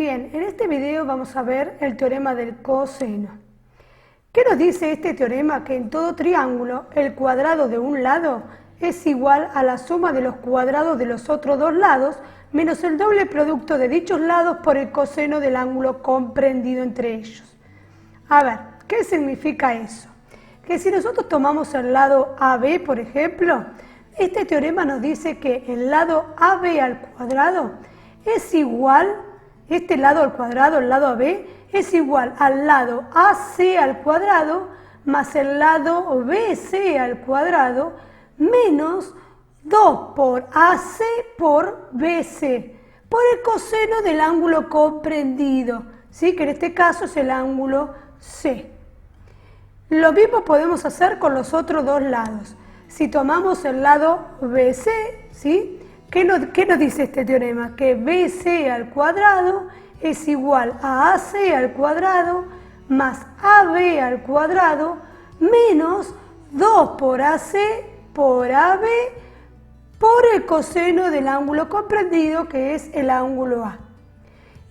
Bien, en este video vamos a ver el teorema del coseno. ¿Qué nos dice este teorema? Que en todo triángulo el cuadrado de un lado es igual a la suma de los cuadrados de los otros dos lados menos el doble producto de dichos lados por el coseno del ángulo comprendido entre ellos. A ver, ¿qué significa eso? Que si nosotros tomamos el lado AB, por ejemplo, este teorema nos dice que el lado AB al cuadrado es igual, este lado al cuadrado, el lado AB, es igual al lado AC al cuadrado más el lado BC al cuadrado menos 2 por AC por BC, por el coseno del ángulo comprendido, ¿sí? Que en este caso es el ángulo C. Lo mismo podemos hacer con los otros dos lados. Si tomamos el lado BC, ¿sí? ¿Qué nos dice este teorema? Que BC al cuadrado es igual a AC al cuadrado más AB al cuadrado menos 2 por AC por AB por el coseno del ángulo comprendido, que es el ángulo A.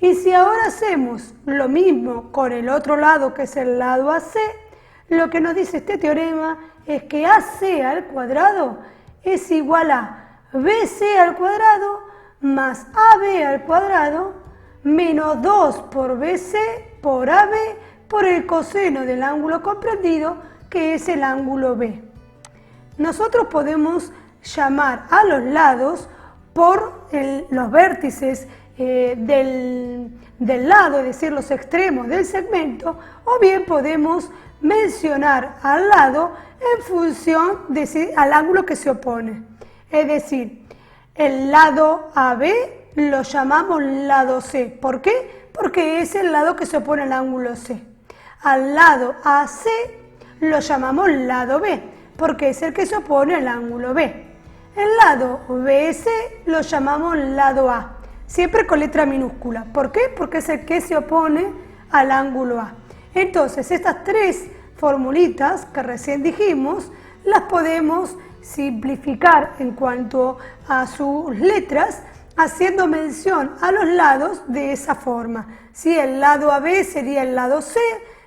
Y si ahora hacemos lo mismo con el otro lado, que es el lado AC, lo que nos dice este teorema es que AC al cuadrado es igual a BC al cuadrado más AB al cuadrado menos 2 por BC por AB por el coseno del ángulo comprendido, que es el ángulo B. Nosotros podemos llamar a los lados por los vértices del lado, es decir, los extremos del segmento, o bien podemos mencionar al lado en función al ángulo que se opone. Es decir, el lado AB lo llamamos lado C. ¿Por qué? Porque es el lado que se opone al ángulo C. Al lado AC lo llamamos lado B, porque es el que se opone al ángulo B. El lado BC lo llamamos lado A, siempre con letra minúscula. ¿Por qué? Porque es el que se opone al ángulo A. Entonces, estas tres formulitas que recién dijimos, las podemos simplificar en cuanto a sus letras, haciendo mención a los lados de esa forma. ¿Sí? El lado AB sería el lado C,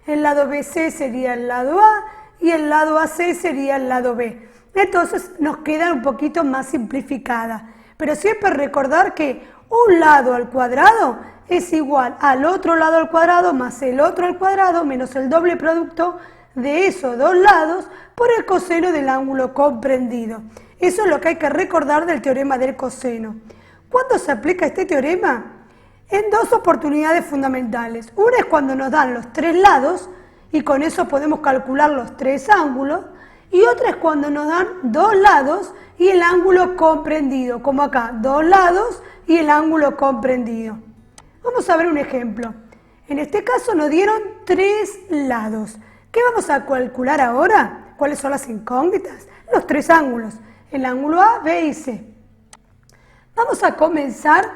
el lado BC sería el lado A y el lado AC sería el lado B. Entonces nos queda un poquito más simplificada. Pero siempre recordar que un lado al cuadrado es igual al otro lado al cuadrado más el otro al cuadrado menos el doble producto de esos dos lados por el coseno del ángulo comprendido. Eso es lo que hay que recordar del teorema del coseno. ¿Cuándo se aplica este teorema? En dos oportunidades fundamentales. Una es cuando nos dan los tres lados y con eso podemos calcular los tres ángulos, y otra es cuando nos dan dos lados y el ángulo comprendido, como acá, dos lados y el ángulo comprendido. Vamos a ver un ejemplo. En este caso nos dieron tres lados. ¿Qué vamos a calcular ahora? ¿Cuáles son las incógnitas? Los tres ángulos, el ángulo A, B y C. Vamos a comenzar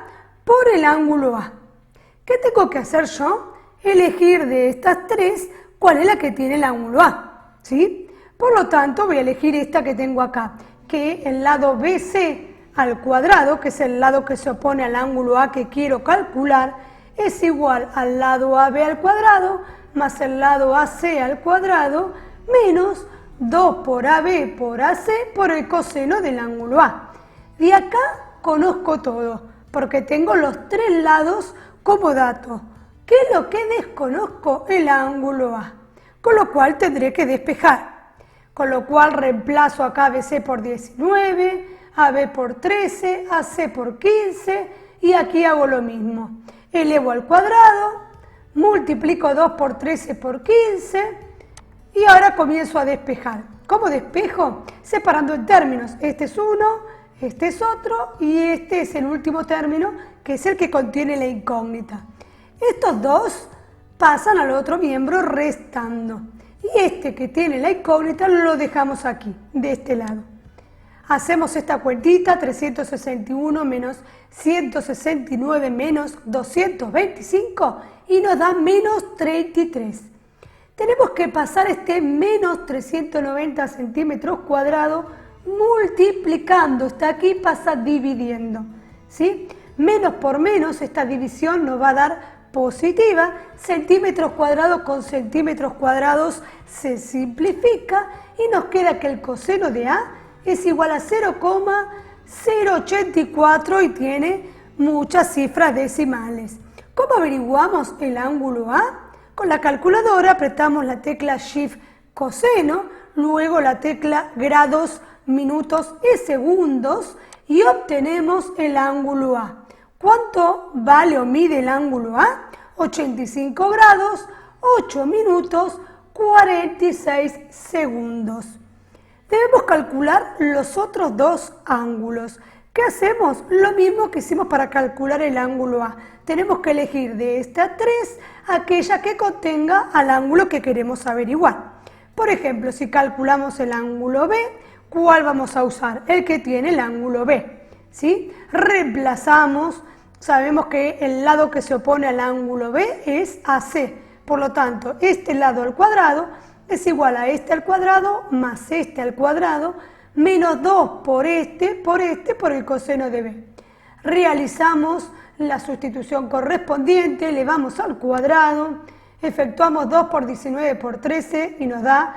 por el ángulo A. ¿Qué tengo que hacer yo? Elegir de estas tres cuál es la que tiene el ángulo A, ¿sí? Por lo tanto, voy a elegir esta que tengo acá, que el lado BC al cuadrado, que es el lado que se opone al ángulo A que quiero calcular, es igual al lado AB al cuadrado más el lado AC al cuadrado menos 2 por AB por AC por el coseno del ángulo A. De acá conozco todo, porque tengo los tres lados como dato. ¿Qué es lo que desconozco? El ángulo A, con lo cual tendré que despejar. Con lo cual reemplazo acá BC por 19, AB por 13, AC por 15 y aquí hago lo mismo. Elevo al cuadrado, multiplico 2 por 13 por 15 y ahora comienzo a despejar. ¿Cómo despejo? Separando en términos. Este es uno, este es otro y este es el último término, que es el que contiene la incógnita. Estos dos pasan al otro miembro restando. Y este que tiene la incógnita lo dejamos aquí, de este lado. Hacemos esta cuentita, 361 menos 169 menos 225 y nos da menos 33. Tenemos que pasar este menos 390 centímetros cuadrados multiplicando. Está aquí, pasa dividiendo, ¿sí? Menos por menos, esta división nos va a dar positiva. Centímetros cuadrados con centímetros cuadrados se simplifica y nos queda que el coseno de A es igual a 0,084 y tiene muchas cifras decimales. ¿Cómo averiguamos el ángulo A? Con la calculadora apretamos la tecla Shift coseno, luego la tecla grados, minutos y segundos y obtenemos el ángulo A. ¿Cuánto vale o mide el ángulo A? 85 grados, 8 minutos, 46 segundos. Debemos calcular los otros dos ángulos. ¿Qué hacemos? Lo mismo que hicimos para calcular el ángulo A. Tenemos que elegir de estas tres aquella que contenga al ángulo que queremos averiguar. Por ejemplo, si calculamos el ángulo B, ¿cuál vamos a usar? El que tiene el ángulo B, ¿sí? Reemplazamos, sabemos que el lado que se opone al ángulo B es AC. Por lo tanto, este lado al cuadrado es igual a este al cuadrado más este al cuadrado menos 2 por el coseno de B. Realizamos la sustitución correspondiente, elevamos al cuadrado, efectuamos 2 por 19 por 13 y nos da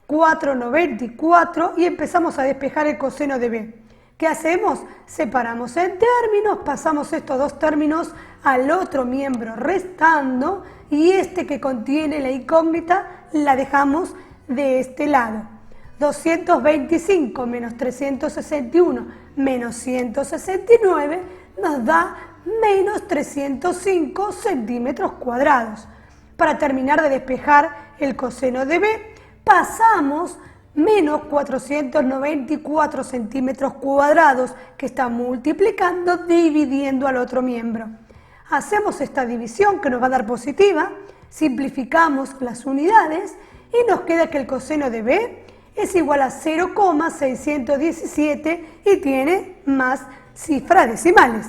4,94 y empezamos a despejar el coseno de B. ¿Qué hacemos? Separamos en términos, pasamos estos dos términos al otro miembro restando y este que contiene la incógnita la dejamos de este lado. 225 menos 361 menos 169 nos da menos 305 centímetros cuadrados. Para terminar de despejar el coseno de B, pasamos menos 494 centímetros cuadrados que está multiplicando, dividiendo al otro miembro. Hacemos esta división que nos va a dar positiva, simplificamos las unidades y nos queda que el coseno de B es igual a 0,617 y tiene más cifras decimales.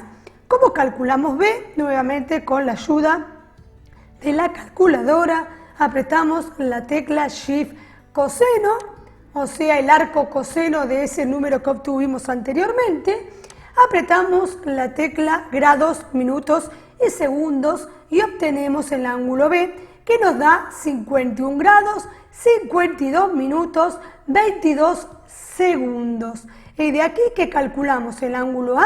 ¿Cómo calculamos B? Nuevamente con la ayuda de la calculadora, apretamos la tecla Shift coseno, o sea, el arco coseno de ese número que obtuvimos anteriormente, apretamos la tecla grados, minutos y segundos y obtenemos el ángulo B que nos da 51 grados, 52 minutos, 22 segundos. Y de aquí que calculamos el ángulo A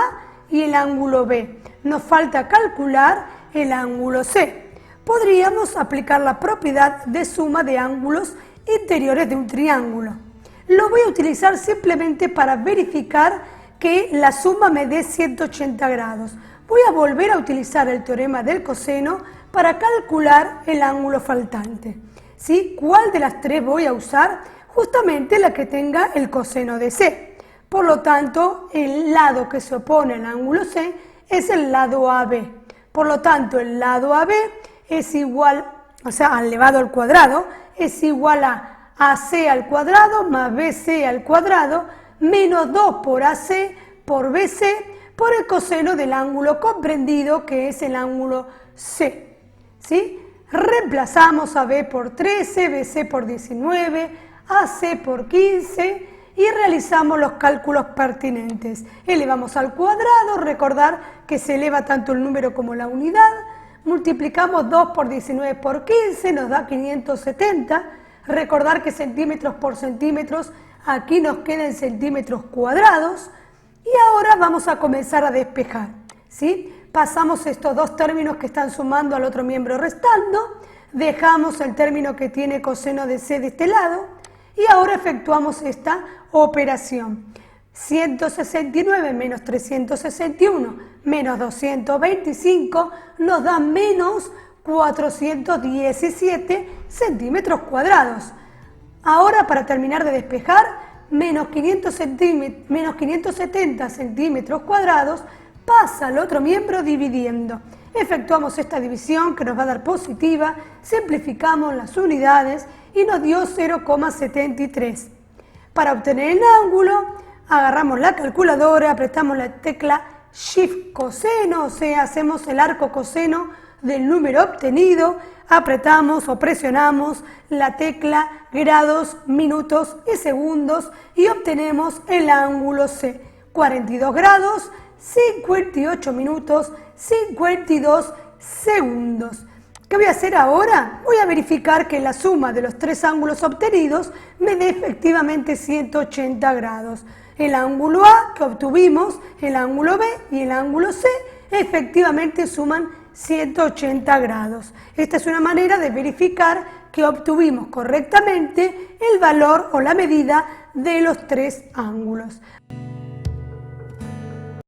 y el ángulo B. Nos falta calcular el ángulo C. Podríamos aplicar la propiedad de suma de ángulos interiores de un triángulo. Lo voy a utilizar simplemente para verificar que la suma me dé 180 grados. Voy a volver a utilizar el teorema del coseno para calcular el ángulo faltante. ¿Sí? ¿Cuál de las tres voy a usar? Justamente la que tenga el coseno de C. Por lo tanto, el lado que se opone al ángulo C es el lado AB. Por lo tanto, el lado AB es igual, o sea, elevado al cuadrado, es igual a AC al cuadrado más BC al cuadrado menos 2 por AC por BC por el coseno del ángulo comprendido que es el ángulo C. ¿Sí? Reemplazamos a B por 13, BC por 19, AC por 15 y realizamos los cálculos pertinentes. Elevamos al cuadrado, recordar que se eleva tanto el número como la unidad, multiplicamos 2 por 19 por 15, nos da 570, recordar que centímetros por centímetros, aquí nos quedan centímetros cuadrados y ahora vamos a comenzar a despejar, ¿sí? Pasamos estos dos términos que están sumando al otro miembro restando, dejamos el término que tiene coseno de C de este lado y ahora efectuamos esta operación. 169 menos 361 menos 225 nos da menos 417 centímetros cuadrados. Ahora, para terminar de despejar, menos 570 centímetros cuadrados pasa al otro miembro dividiendo. Efectuamos esta división que nos va a dar positiva, simplificamos las unidades y nos dio 0,73. Para obtener el ángulo, agarramos la calculadora, apretamos la tecla Shift coseno, o sea, hacemos el arco coseno del número obtenido, apretamos o presionamos la tecla grados, minutos y segundos y obtenemos el ángulo C. 42 grados, 58 minutos, 52 segundos. ¿Qué voy a hacer ahora? Voy a verificar que la suma de los tres ángulos obtenidos me dé efectivamente 180 grados. El ángulo A que obtuvimos, el ángulo B y el ángulo C efectivamente suman 180 grados. Esta es una manera de verificar que obtuvimos correctamente el valor o la medida de los tres ángulos.